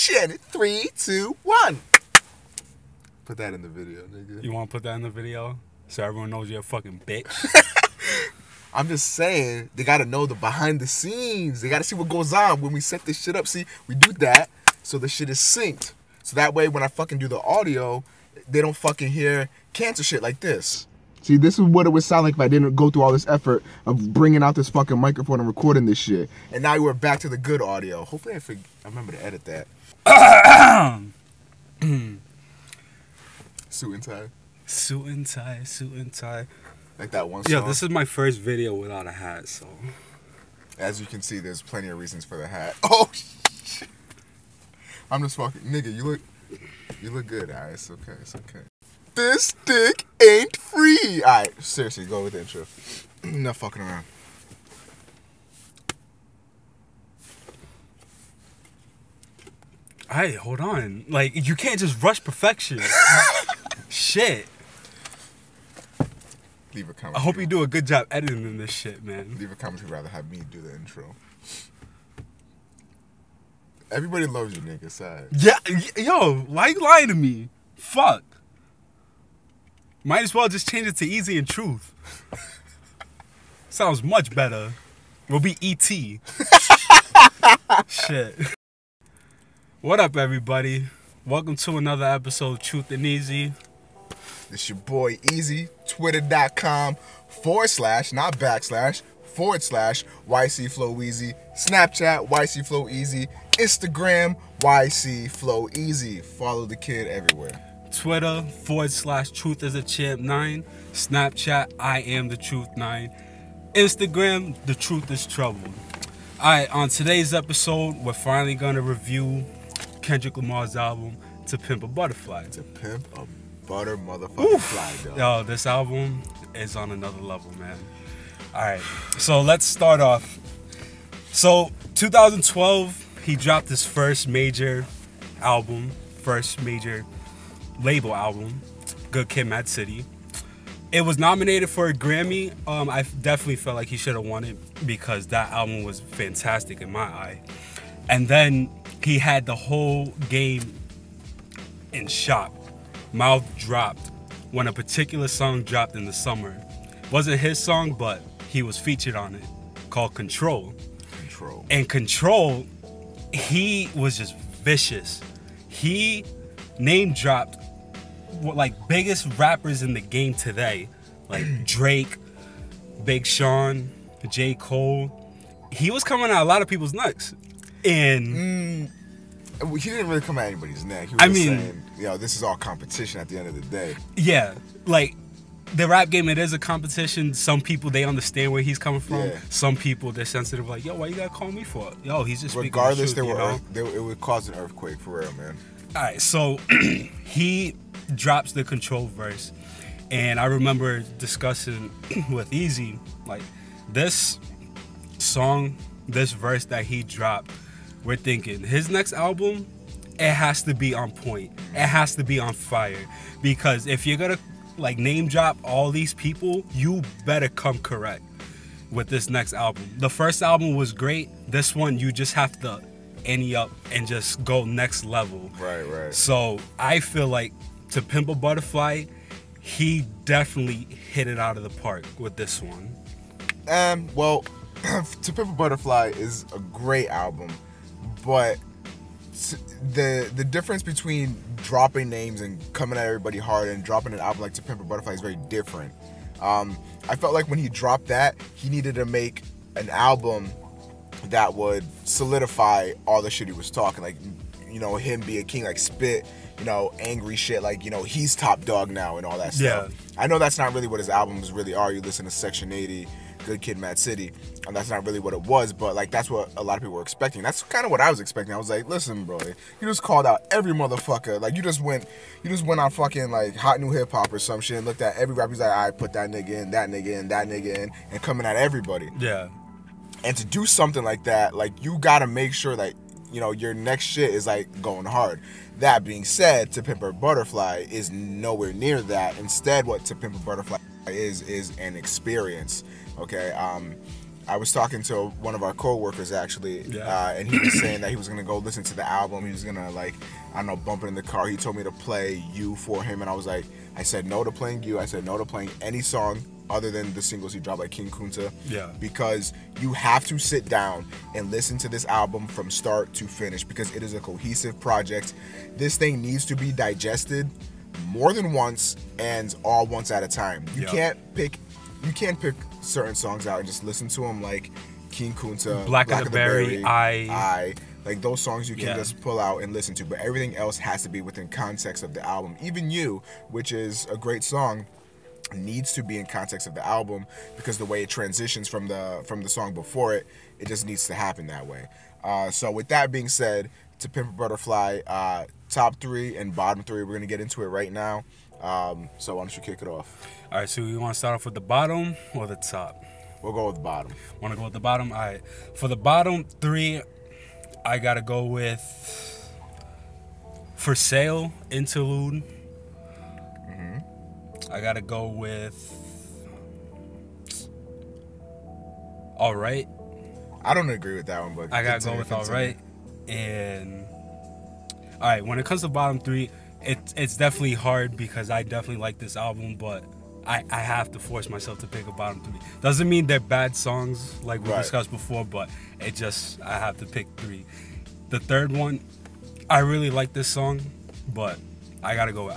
Action! 3, 2, 1. Put that in the video, nigga. You want to put that in the video so everyone knows you're a fucking bitch? I'm just saying, they gotta know the behind the scenes. They gotta see what goes on when we set this shit up. See, we do that so the shit is synced. So that way when I fucking do the audio, they don't fucking hear cancer shit like this. See, this is what it would sound like if I didn't go through all this effort of bringing out this fucking microphone and recording this shit. And now we're back to the good audio. Hopefully I remember to edit that. Suit and tie. Suit and tie, suit and tie. Like that one song. Yeah, this is my first video without a hat, so. As you can see, there's plenty of reasons for the hat. Oh, shit. I'm just fucking, nigga, you look good, alright, it's okay, it's okay. This dick ain't free. Alright, seriously, go with the intro. Not fucking around. Alright, hold on. Like, you can't just rush perfection. Shit. Leave a comment. I hope you do a good job editing this shit, man. Leave a comment if you'd rather have me do the intro. Everybody loves you, nigga, side. Yeah, yo, why you lying to me? Fuck. Might as well just change it to Eazy and Truth. Sounds much better. We'll be E.T. Shit. What up, everybody? Welcome to another episode of Truth and Eazy. It's your boy Eazy, twitter.com/ not backslash, / YC Flow Easy, Snapchat, YC Flow Easy, Instagram, YC Flow Easy. Follow the kid everywhere. Twitter, / Truth is a Champ 9. Snapchat, I am the Truth 9. Instagram, the Truth is Trouble. Alright, on today's episode, we're finally gonna review Kendrick Lamar's album, To Pimp A Butterfly. To Pimp A Butter motherfucking fly, dog. Yo, this album is on another level, man. Alright, so let's start off. So, 2012, he dropped his first major album, first major label album, Good Kid, M.A.A.D City. It was nominated for a Grammy. I definitely felt like he should have won it because that album was fantastic in my eye. And then he had the whole game in shock. Mouth dropped when a particular song dropped in the summer. Wasn't his song, but he was featured on it, called Control. And Control, he was just vicious. He name dropped like biggest rappers in the game today, like Drake, Big Sean, J. Cole. He was coming at a lot of people's necks. And he didn't really come at anybody's neck. He was saying, yo, this is all competition at the end of the day. Yeah, like the rap game, it is a competition. Some people, they understand where he's coming from. Yeah. Some people, they're sensitive, like, yo, why you gotta call me for it? Yo, he's just regardless, speaking the truth, it would cause an earthquake for real, man. All right, so he drops the Control verse, and I remember discussing with Eazy, like, this song, this verse that he dropped, we're thinking his next album, it has to be on point. It has to be on fire, because if you're gonna like name drop all these people, you better come correct with this next album. The first album was great. This one, you just have to ante up and just go next level. Right. So I feel like To Pimp A Butterfly, he definitely hit it out of the park with this one. Well, To Pimp A Butterfly is a great album, but the difference between dropping names and coming at everybody hard and dropping an album like To Pimp A Butterfly is very different. I felt like when he dropped that, he needed to make an album that would solidify all the shit he was talking, like, you know, him be a king, like spit, you know, angry shit, like, you know, he's top dog now and all that stuff. Yeah. I know that's not really what his albums really are. You listen to Section 80, Good Kid, M.A.A.D City, and that's not really what it was, but like that's what a lot of people were expecting. That's kind of what I was expecting. I was like, listen, bro, you just called out every motherfucker. Like you just went on fucking like Hot New Hip Hop or some shit and looked at every rapper. He's like, I put that nigga in, that nigga in, that nigga in, and coming at everybody. Yeah. And to do something like that, like you gotta make sure that, you know, your next shit is like going hard. That being said, To Pimp A Butterfly is nowhere near that. Instead, what To Pimp A Butterfly is an experience. Okay, I was talking to one of our co-workers actually, and he was saying that he was gonna go listen to the album. He was gonna like, I don't know, bump it in the car. He told me to play You for him, and I was like, I said no to playing You. I said no to playing any song other than the singles he dropped, like King Kunta. Yeah. Because you have to sit down and listen to this album from start to finish because it is a cohesive project. This thing needs to be digested more than once and all once at a time. You can't pick certain songs out and just listen to them, like King Kunta, Black of the Berry, I. Like those songs you can just pull out and listen to, but everything else has to be within context of the album. Even You, which is a great song, needs to be in context of the album because the way it transitions from the song before it just needs to happen that way. So with that being said, To Pimp A Butterfly, top 3 and bottom 3, we're gonna get into it right now. So why don't you kick it off? All right, so you want to start off with the bottom or the top? We'll go with the bottom. Want to go with the bottom? All right. For the bottom 3, I gotta go with For Sale, Interlude. I gotta go with All Right. I don't agree with that one, but I gotta go with All Right. And all right, when it comes to bottom 3, it's definitely hard because I definitely like this album, but I have to force myself to pick a bottom 3. Doesn't mean they're bad songs like we discussed before, but I have to pick 3. The third one, I really like this song, but I gotta go with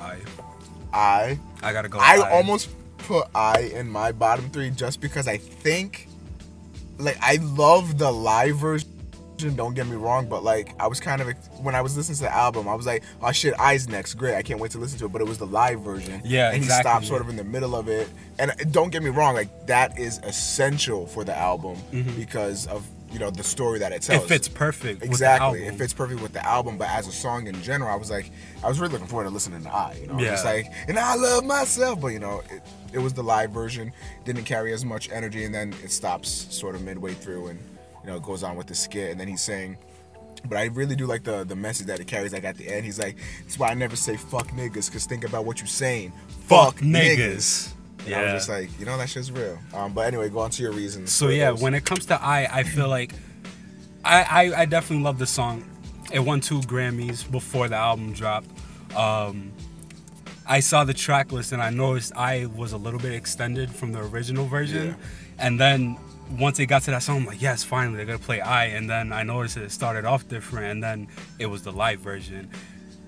I gotta go with I almost put I in my bottom 3 just because I think, like, I love the live version, don't get me wrong, but like I was kind of, when I was listening to the album, I was like, oh shit, I's next, great, I can't wait to listen to it. But it was the live version, and he stopped sort of in the middle of it. And don't get me wrong, like that is essential for the album because of, you know, the story that it tells. It fits perfect. Exactly, with the album. It fits perfect with the album. But as a song in general, I was really looking forward to listening to I. You know, just like, and I love myself. But you know, it was the live version, didn't carry as much energy, and then it stops sort of midway through, and you know, it goes on with the skit, and then he's saying. But I really do like the message that it carries. Like at the end, he's like, "That's why I never say fuck niggas, cause think about what you're saying. Fuck niggas." And I was just like, you know, that shit's real. But anyway, go on to your reasons. So yeah, when it comes to I feel like I definitely love the song. It won 2 Grammys before the album dropped. I saw the track list and I noticed I was a little bit extended from the original version. And then once it got to that song, I'm like, yes, finally, they're going to play I. And then I noticed it started off different, and then it was the live version.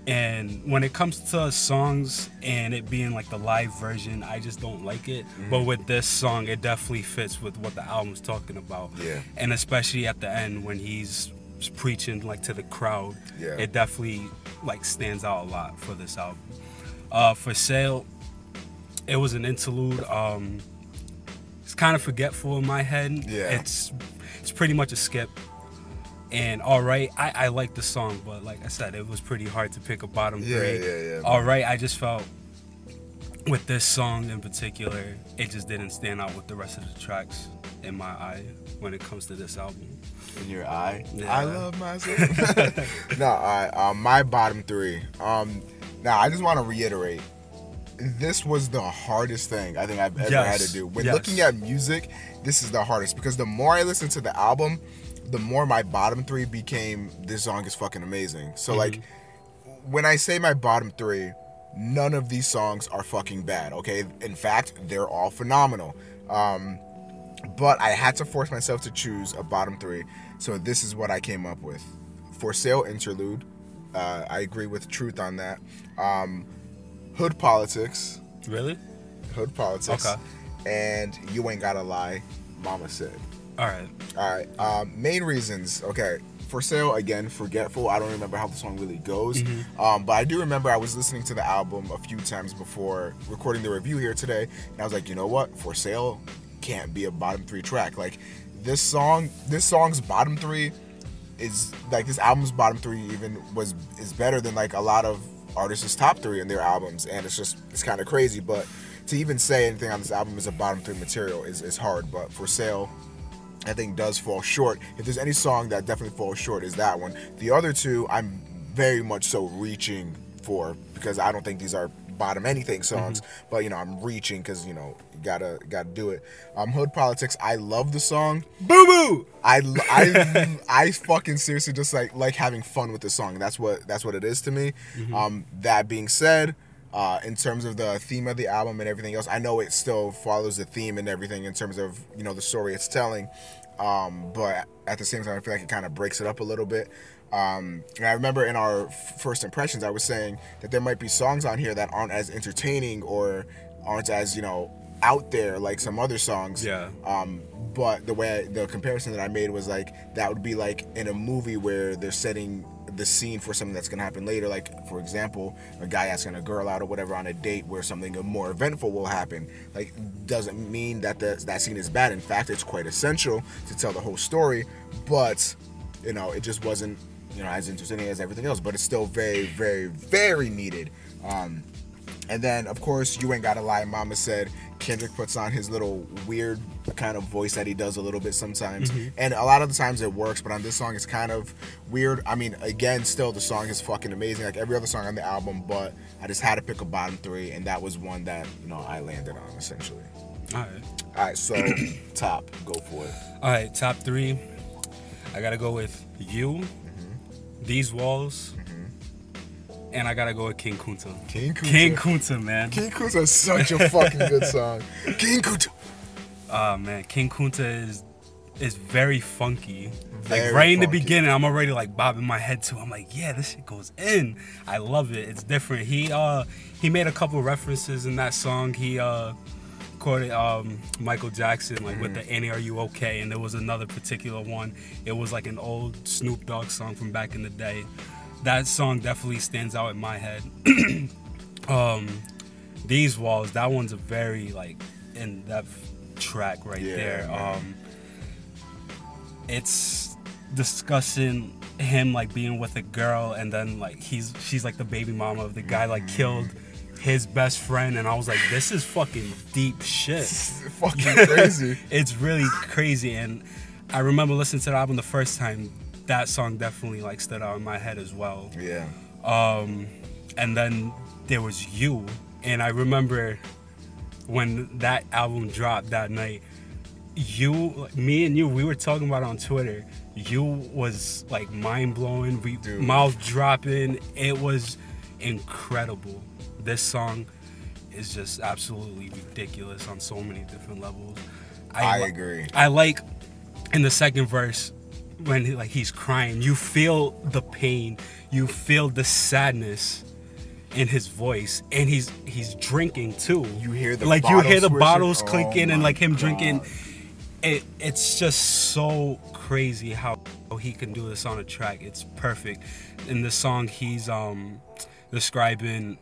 And when it comes to songs and it being like the live version, I just don't like it. But with this song, it definitely fits with what the album's talking about. And especially at the end when he's preaching like to the crowd, it definitely like stands out a lot for this album. For Sale, it was an interlude. It's kind of forgetful in my head. It's pretty much a skip. And All Right, I like the song, but like I said, it was pretty hard to pick a bottom 3. All Right, I just felt with this song in particular, it just didn't stand out with the rest of the tracks in my eye when it comes to this album. In your eye? I love myself. No, all right, my bottom 3. Now, I just want to reiterate, this was the hardest thing I think I've ever had to do. When looking at music, this is the hardest because the more I listen to the album, the more my bottom 3 became, this song is fucking amazing. So like, when I say my bottom 3, none of these songs are fucking bad, okay? In fact, they're all phenomenal. But I had to force myself to choose a bottom 3. So this is what I came up with. For Sale, Interlude. I agree with Truth on that. Hood Politics. Really? Hood Politics. Okay. And You Ain't Gotta Lie, Momma Said. All right. Main reasons. Okay. For Sale, again, forgetful. I don't remember how the song really goes. But I do remember I was listening to the album a few times before recording the review here today. And I was like, you know what? For Sale can't be a bottom 3 track. Like, this song's bottom 3 is, like, this album's bottom 3 even is better than, like, a lot of artists' top 3 in their albums. And it's kind of crazy. But to even say anything on this album is a bottom 3 material is hard. But For Sale, I think does fall short. If there's any song that definitely falls short, is that one. The other 2, I'm very much so reaching for, because I don't think these are bottom anything songs, but you know, I'm reaching because you know, you gotta do it. Hood Politics, I love the song. Boo boo. I fucking seriously just like having fun with the song. That's what it is to me. That being said, in terms of the theme of the album and everything else, I know it still follows the theme and everything in terms of, you know, the story it's telling. But at the same time, I feel like it kind of breaks it up a little bit. And I remember in our first impressions, I was saying that there might be songs on here that aren't as entertaining or aren't as, you know, out there like some other songs. Yeah. But the comparison that I made was like, that would be like in a movie where they're setting the scene for something that's gonna happen later. Like, for example, a guy asking a girl out or whatever on a date where something more eventful will happen. Like, doesn't mean that that scene is bad. In fact, it's quite essential to tell the whole story. But, you know, it just wasn't, you know, as entertaining as everything else. But it's still very, very, very needed. And then, of course, You Ain't Gotta Lie, Mama Said. Kendrick puts on his little weird kind of voice that he does a little bit sometimes. And a lot of the times it works, but on this song it's kind of weird. I mean, again, still the song is fucking amazing, like every other song on the album, but I just had to pick a bottom three, and that was one that, you know, I landed on, essentially. Alright, so top, go for it. Alright, top three. I gotta go with You, These Walls, and I gotta go with King Kunta. King Kunta, man. King Kunta is such a fucking good song. King Kunta. Man, King Kunta is very funky. Very like right in the funky. beginning, I'm already like bobbing my head too. I'm like, yeah, this shit goes in. I love it. It's different. He made a couple references in that song. He quoted Michael Jackson like with the Annie, Are You Okay? And there was another particular one. It was like an old Snoop Dogg song from back in the day. That song definitely stands out in my head. These Walls, that one's a very like in-depth track right there. It's discussing him like being with a girl, and then like she's like the baby mama of the guy like killed his best friend, and I was like, this is fucking deep shit. Fucking crazy. It's really crazy. And I remember listening to the album the first time, that song definitely like stood out in my head as well. Yeah. And then there was You, and I remember when that album dropped that night, me and you, we were talking about it on Twitter. You was like mind blowing, mouth dropping. It was incredible. This song is just absolutely ridiculous on so many different levels. I agree. I like in the second verse when he's crying, you feel the pain, you feel the sadness in his voice, and he's drinking too. You hear the bottles clinking, and like him God. drinking. It's just so crazy how he can do this on a track. It's perfect. In the song, he's describing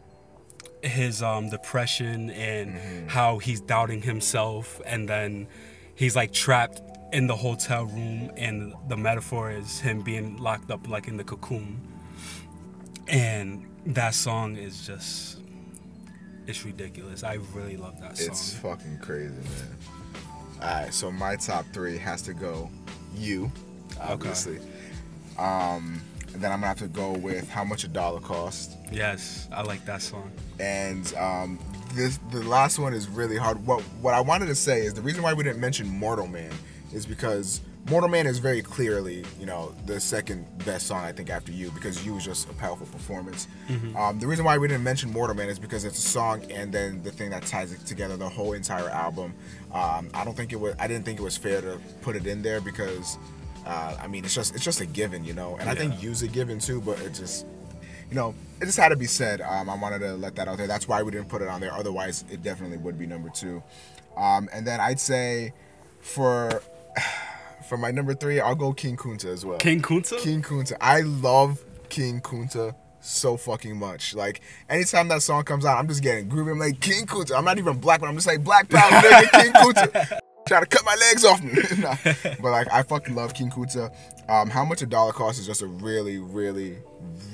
his depression and how he's doubting himself, and then he's like trapped in the hotel room, and the metaphor is him being locked up like in the cocoon. And that song is just, it's ridiculous. I really love that song. It's fucking crazy, man. Alright, so my top three has to go You, obviously. Okay. And then I'm gonna have to go with How Much a Dollar Cost. Yes, I like that song. And the last one is really hard. What I wanted to say is the reason why we didn't mention Mortal Man is because Mortal Man is very clearly, you know, the second best song I think after You, because You is just a powerful performance. The reason why we didn't mention Mortal Man is because it's a song and then the thing that ties it together, the whole entire album. I didn't think it was fair to put it in there because I mean it's just a given, you know, and I think You's a given too, but it just, you know, it just had to be said. I wanted to let that out there. That's why we didn't put it on there. Otherwise, it definitely would be number two. And then I'd say for my number three, I'll go King Kunta as well. King Kunta? King Kunta. I love King Kunta so fucking much. Like, anytime that song comes out, I'm just getting groovy. I'm like, King Kunta. I'm not even black, but I'm just like, Black Power, nigga, King Kunta. Trying to cut my legs off me. Nah. But like, I fucking love King Kunta. How Much a Dollar Cost is just a really, really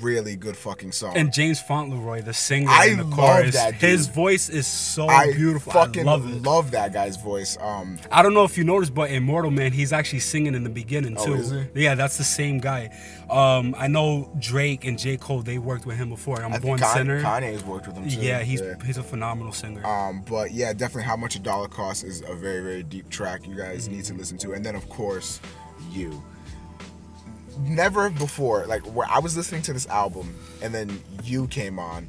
really good fucking song. And James Fauntleroy, the singer I in the love chorus, that dude. his voice is so beautiful. Fucking I love it. love that guy's voice. I don't know if you noticed, but Immortal Man, he's actually singing in the beginning too. Oh, is he? Yeah, that's the same guy. I know Drake and J. Cole, they worked with him before. I'm Born Sinner. Kanye's worked with him too. Yeah, he's a phenomenal singer. But yeah, definitely How Much a Dollar Costs is a very, very deep track you guys need to listen to. And then of course, You. Never before, like where I was listening to this album and then You came on,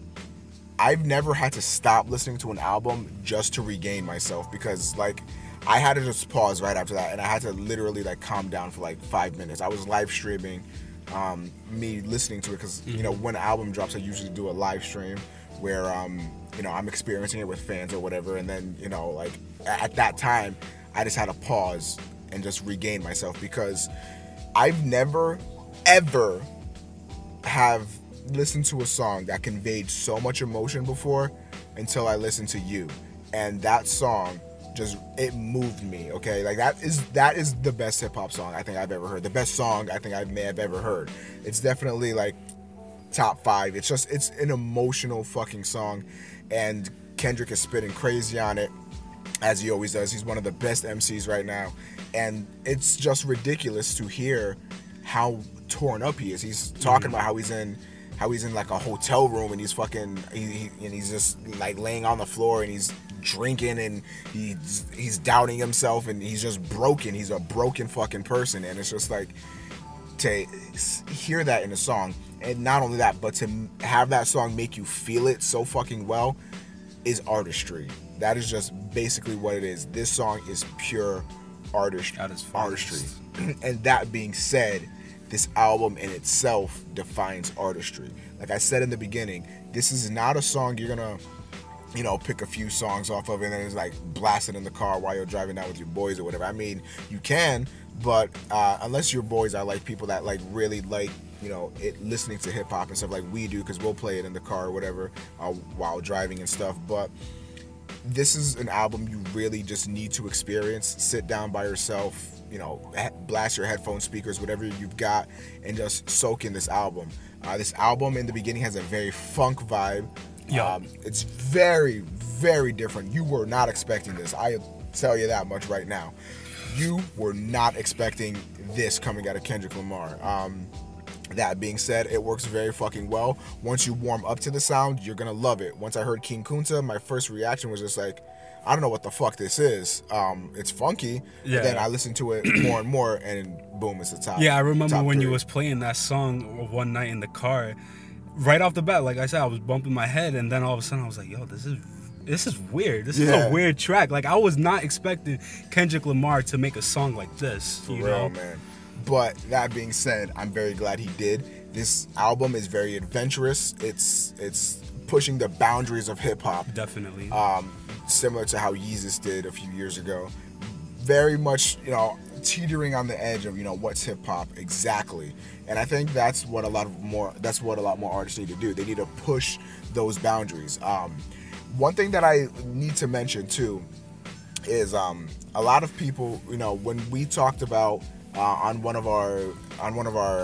I've never had to stop listening to an album just to regain myself, because like I had to just pause right after that and I had to literally like calm down for like 5 minutes. I was live streaming me listening to it, because you know, when an album drops I usually do a live stream where you know, I'm experiencing it with fans or whatever, and then you know, like at that time I just had to pause and just regain myself, because I've never, ever have listened to a song that conveyed so much emotion before until I listened to You. And that song just, it moved me, okay? Like that is the best hip hop song I think I've ever heard. The best song I think I may have ever heard. It's definitely like top 5. It's just, it's an emotional fucking song. And Kendrick is spitting crazy on it, as he always does. He's one of the best MCs right now. And it's just ridiculous to hear how torn up he is. He's talking about how he's in like a hotel room and he's fucking and he's just like laying on the floor and he's drinking and he's doubting himself and he's just broken. He's a broken fucking person. And it's just like, to hear that in a song, and not only that, but to have that song make you feel it so fucking well is artistry. That is just basically what it is. This song is pure artistry. And that being said, this album in itself defines artistry. Like I said in the beginning, this is not a song you're gonna, you know, pick a few songs off of and then it's like blast it in the car while you're driving down with your boys or whatever. I mean, you can, but unless your boys are like people that like really like, you know, listening to hip hop and stuff like we do, because we'll play it in the car or whatever while driving and stuff. But this is an album you really just need to experience. Sit down by yourself, you know, blast your headphone speakers, whatever you've got, and just soak in this album. This album in the beginning has a very funk vibe. Yeah. It's very, very different. You were not expecting this. I'll tell you that much right now. You were not expecting this coming out of Kendrick Lamar. That being said, it works very fucking well. Once you warm up to the sound, you're gonna love it. Once I heard King Kunta, my first reaction was just like, I don't know what the fuck this is. It's funky. Yeah. But then I listened to it more and more, and boom, it's the top. Yeah, I remember when 3. you was playing that song one night in the car. Right off the bat, like I said, I was bumping my head, and then all of a sudden I was like, yo, this is weird. This is a weird track. Like I was not expecting Kendrick Lamar to make a song like this. For real, man. But that being said, I'm very glad he did. This album is very adventurous. It's pushing the boundaries of hip hop. Definitely. Similar to how Yeezus did a few years ago. Very much, you know, teetering on the edge of, you know, what's hip hop exactly. And I think that's what a lot more artists need to do. They need to push those boundaries. One thing that I need to mention too is a lot of people, you know, when we talked about on one of our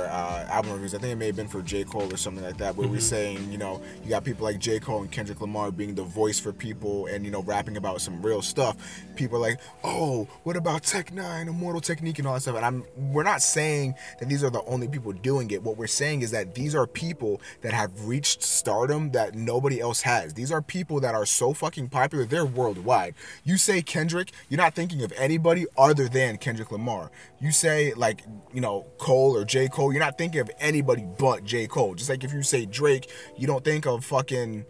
album reviews, I think it may have been for J. Cole or something like that, where we're saying, you know, you got people like J. Cole and Kendrick Lamar being the voice for people and, you know, rapping about some real stuff. People are like, oh, what about Tech 9, Immortal Technique and all that stuff? And we're not saying that these are the only people doing it. What we're saying is that these are people that have reached stardom that nobody else has. These are people that are so fucking popular, they're worldwide. You say Kendrick, you're not thinking of anybody other than Kendrick Lamar. You say, like, you know, Cole or J. Cole, you're not thinking of anybody but J. Cole. Just like if you say Drake, you don't think of fucking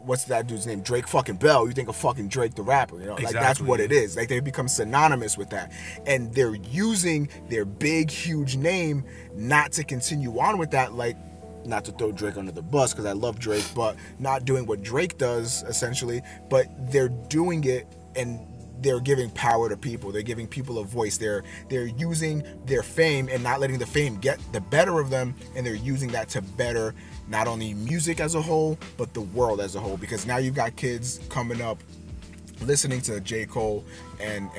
what's that dude's name? Drake fucking Bell. You think of fucking Drake the rapper, you know? Exactly. Like that's what it is. Like they become synonymous with that. And they're using their big, huge name not to continue on with that, like, not to throw Drake under the bus because I love Drake, but not doing what Drake does essentially, but they're doing it and they're giving power to people. They're giving people a voice. They're using their fame and not letting the fame get the better of them, and they're using that to better not only music as a whole, but the world as a whole. Because now you've got kids coming up listening to J. Cole and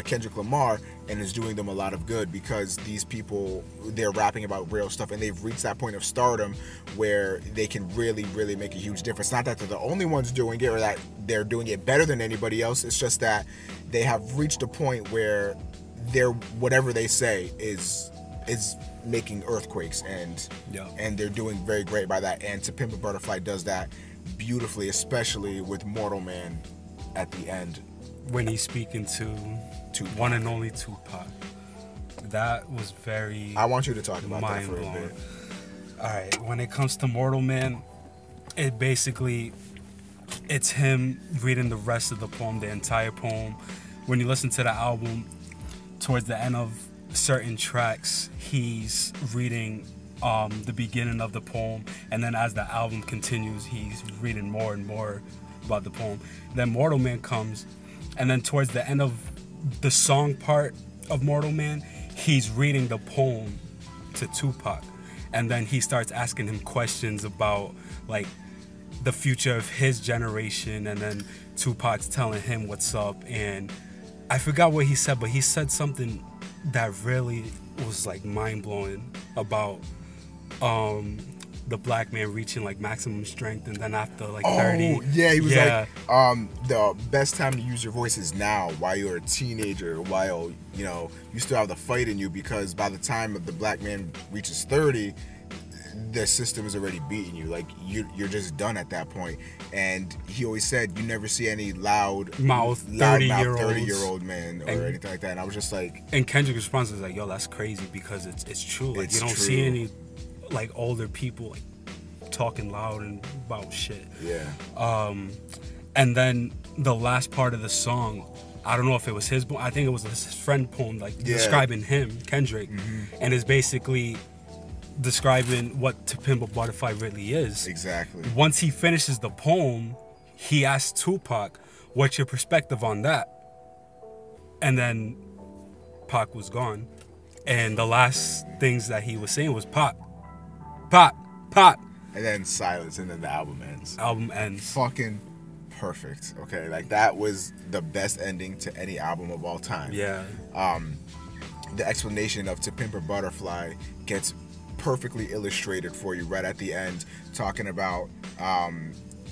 Kendrick Lamar, and is doing them a lot of good, because these people, they're rapping about real stuff, and they've reached that point of stardom where they can really, really make a huge difference. Not that they're the only ones doing it, or that they're doing it better than anybody else. It's just that they have reached a point where they're, whatever they say is making earthquakes, and they're doing very great by that. And To Pimp a Butterfly does that beautifully, especially with Mortal Man at the end when he's speaking to one and only Tupac. That was very I want you to talk about that for a bit. Alright, when it comes to Mortal Man, it basically, it's him reading the rest of the poem, the entire poem. When you listen to the album, towards the end of certain tracks, he's reading the beginning of the poem, and then as the album continues, he's reading more and more about the poem. Then Mortal Man comes, and then towards the end of the song part of Mortal Man, he's reading the poem to Tupac, and then he starts asking him questions about like the future of his generation, and then Tupac's telling him what's up. And I forgot what he said, but he said something that really was like mind-blowing about the black man reaching like maximum strength, and then after like 30. Yeah, he was like, the best time to use your voice is now, while you're a teenager, while you still have the fight in you, because by the time the black man reaches 30, the system is already beating you. Like you're just done at that point. And he always said, you never see any loud mouth 30-year-old man or anything like that. And I was just like, and Kendrick's response is like, yo, that's crazy, because it's true. Like you don't see any like older people like talking loud and about shit. Yeah. And then the last part of the song, I don't know if it was his, I think it was his friend poem, like describing him, Kendrick, and is basically describing what To Pimp a Butterfly really is. Exactly. Once he finishes the poem, he asks Tupac, what's your perspective on that? And then Pac was gone. And the last things that he was saying was Pac, Pac, Pac. And then silence, and then the album ends. Album ends. Fucking perfect. Okay, like that was the best ending to any album of all time. Yeah. The explanation of To Pimp a Butterfly gets perfectly illustrated for you right at the end, talking about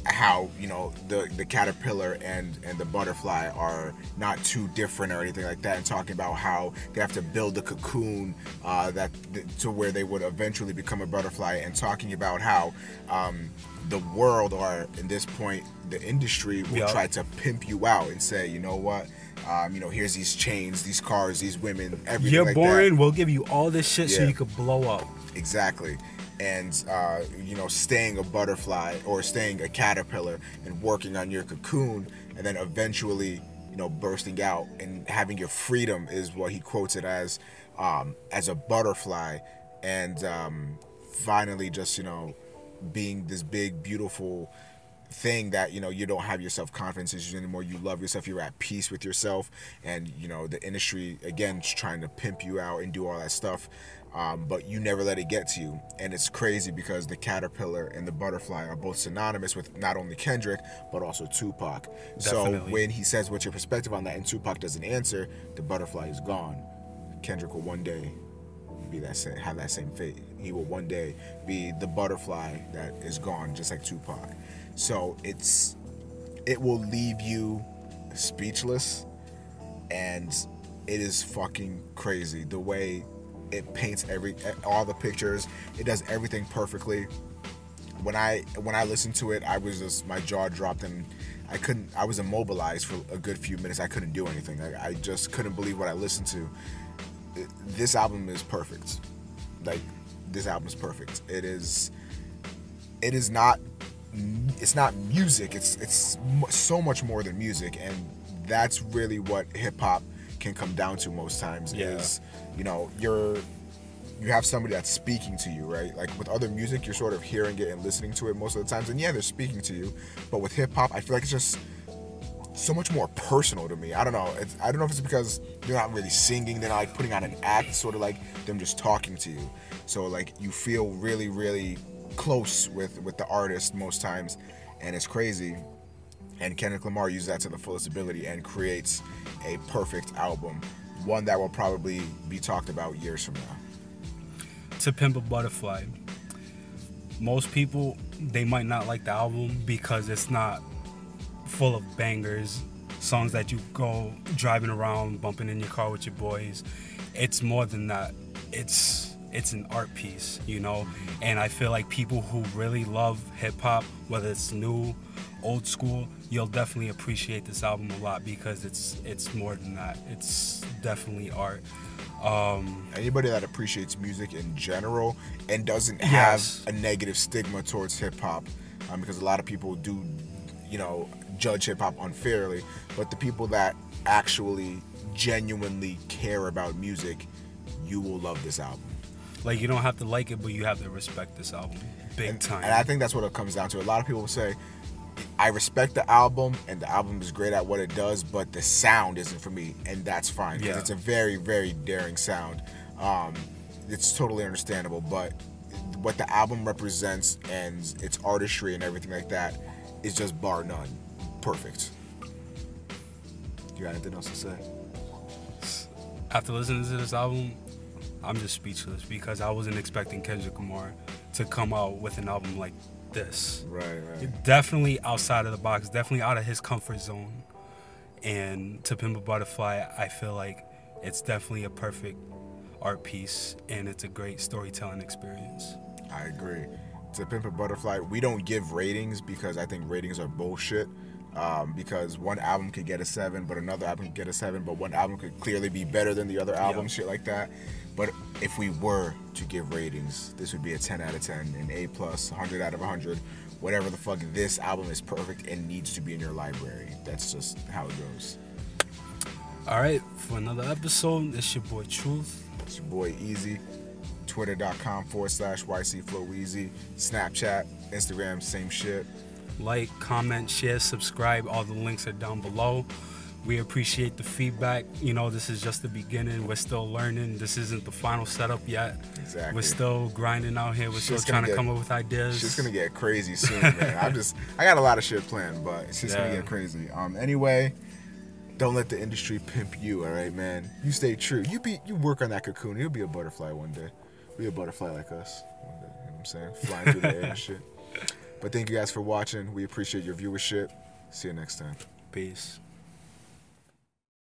how the caterpillar and the butterfly are not too different or anything like that, and talking about how they have to build a cocoon to where they would eventually become a butterfly, and talking about how the world, or in this point the industry, will try to pimp you out and say, you know what, here's these chains, these cars, these women, everything. You're like boring, that. we'll give you all this shit so you could blow up. Exactly. And staying a butterfly or staying a caterpillar and working on your cocoon, and then eventually bursting out and having your freedom, is what he quotes it as a butterfly, and finally just being this big beautiful thing that you don't have your self-confidence issues anymore. You love yourself, you're at peace with yourself, and the industry again is trying to pimp you out and do all that stuff, but you never let it get to you. And it's crazy because the caterpillar and the butterfly are both synonymous with not only Kendrick but also Tupac. Definitely. So when he says, what's your perspective on that, and Tupac doesn't answer, the butterfly is gone. Kendrick will one day have that same fate. He will one day be the butterfly that is gone, just like Tupac. So it will leave you speechless, and it is fucking crazy the way it paints all the pictures. It does everything perfectly. When I listened to it, I was just, my jaw dropped, and I was immobilized for a good few minutes. I couldn't do anything. I just couldn't believe what I listened to. This album is perfect. Like, this album is perfect. It's not music. It's so much more than music, and that's really what hip hop can come down to most times. Is you have somebody that's speaking to you, right? Like with other music, you're sort of hearing it and listening to it most of the times, and they're speaking to you. But with hip hop, I feel like it's just so much more personal to me. I don't know. I don't know if it's because they're not really singing, they're not like putting on an act. It's sort of like them just talking to you. So like you feel really, really close with the artist most times, and it's crazy. And Kendrick Lamar uses that to the fullest ability and creates a perfect album, one that will probably be talked about years from now. To Pimp a Butterfly. Most people, they might not like the album because it's not full of bangers, songs that you go driving around, bumping in your car with your boys. It's more than that. It's an art piece, you know? And I feel like people who really love hip-hop, whether it's new, old school, you'll definitely appreciate this album a lot because it's more than that. It's definitely art. Anybody that appreciates music in general and doesn't have Yes. a negative stigma towards hip-hop, because a lot of people do, judge hip-hop unfairly, but the people that actually genuinely care about music, you will love this album. Like, you don't have to like it, but you have to respect this album big time. And I think that's what it comes down to. A lot of people will say, I respect the album, and the album is great at what it does, but the sound isn't for me, and that's fine, because it's a very, very daring sound. It's totally understandable, but what the album represents and its artistry and everything like that is just bar none perfect. You got anything else to say? After listening to this album, I'm just speechless because I wasn't expecting Kendrick Lamar to come out with an album like this. Right. Definitely outside of the box, definitely out of his comfort zone. And To Pimp a Butterfly, I feel like it's definitely a perfect art piece and it's a great storytelling experience. I agree. To Pimp a Butterfly, we don't give ratings because I think ratings are bullshit. Because one album could get a 7, but another album could get a 7, but one album could clearly be better than the other album, shit like that. But if we were to give ratings, this would be a 10 out of 10, an A+, 100 out of 100, whatever the fuck. This album is perfect and needs to be in your library. That's just how it goes. All right, for another episode, it's your boy Truth. It's your boy Eazy. Twitter.com/YCFlowEazy. Snapchat, Instagram, same shit. Like, comment, share, subscribe. All the links are down below. We appreciate the feedback. This is just the beginning. We're still learning. This isn't the final setup yet. Exactly. We're still grinding out here. We're still trying to come up with ideas. It's just gonna get crazy soon, man. I got a lot of shit planned, but it's just gonna get crazy. Anyway, don't let the industry pimp you, all right, man. You stay true. You work on that cocoon. You'll be a butterfly one day. Be a butterfly like us one day. You know what I'm saying? Flying through the air and shit. But thank you guys for watching. We appreciate your viewership. See you next time. Peace.